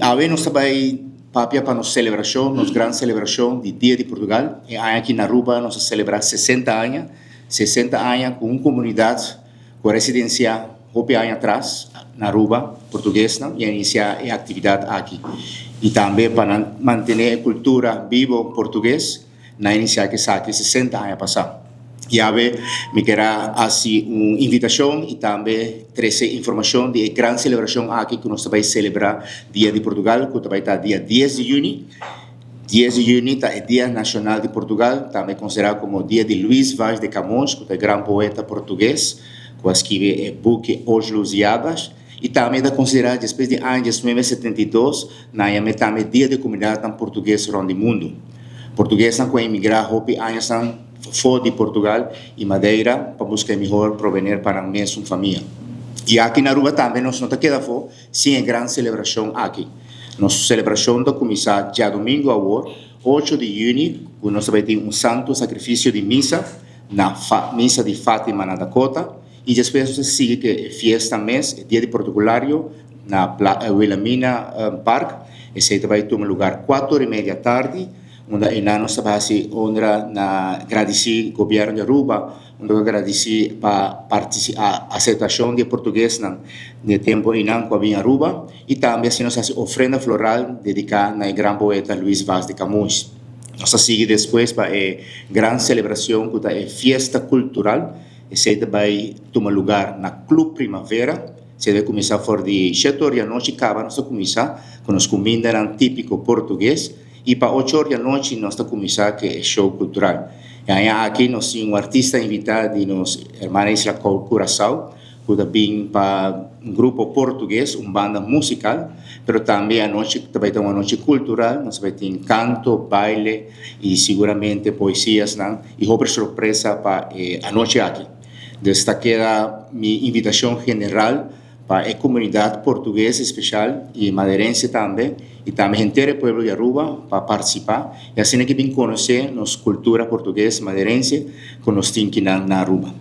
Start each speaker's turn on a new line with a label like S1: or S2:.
S1: Agora nós também papia para nossa celebração, nossa grande celebração de Dia de Portugal. E aqui na Aruba nós celebramos 60 anos com uma comunidade com residência houve anos atrás na Aruba, portuguesa, e iniciar a atividade aqui. E também para manter a cultura viva portuguesa, na iniciar que aqui 60 anos passados. E agora me quero fazer uma invitação e também trazer informação de grande celebração aqui que nós vamos celebrar Dia de Portugal, que vai estar dia 10 de junho. 10 de junho é Dia Nacional de Portugal, também considerado como Dia de Luís Vaz de Camões, que é grande poeta português, que escreveu o book Os Lusíadas. E também é considerado, depois de anos 1972, também Dia da Comunidade Portuguesa no mundo. Portugueses que emigraram houve anos fora de Portugal e Madeira para buscar melhor provenir para a mesma família. E aqui na Aruba também nós não queda fora, sim, é grande celebração aqui. Nossa celebração vai começar já domingo agora, 8 de junho, quando nós vamos ter um santo sacrifício de missa, na missa de Fátima na Dakota, e depois você sigue que é festa mês, Dia de Portugário, na Wilhelmina Park, esse vai ter um lugar 4:30 da tarde, onde nós vamos agradecer ao governo de Aruba, onde agradecer para a aceitação de português no tempo que havia em Aruba, e também nós fazemos ofrenda floral dedicada ao grande poeta Luís Vaz de Camões. Nós seguimos depois para a grande celebração, que é a festa cultural, esse vai ter lugar na Clube Primavera. Se vai começar fora de 7 horas da noite, acaba nós começar com as comidas típicas portuguesas. E para 8 horas da noite, nós vamos começar que é show cultural. E aí, aqui nós temos um artista invitado de nossa irmã Isla Curaçao, que vem para um grupo português, uma banda musical, mas também a noite vai ter uma noite cultural, nós vamos ter canto, baile e seguramente poesias, não? E houve surpresa para a noite aqui. Desta queda minha invitação general para a comunidade portuguesa especial e madeirense também, e também inteiro o povo de Aruba para participar, e assim que vem conhecer nossa cultura portuguesa madeirense, que nós temos aqui na Aruba.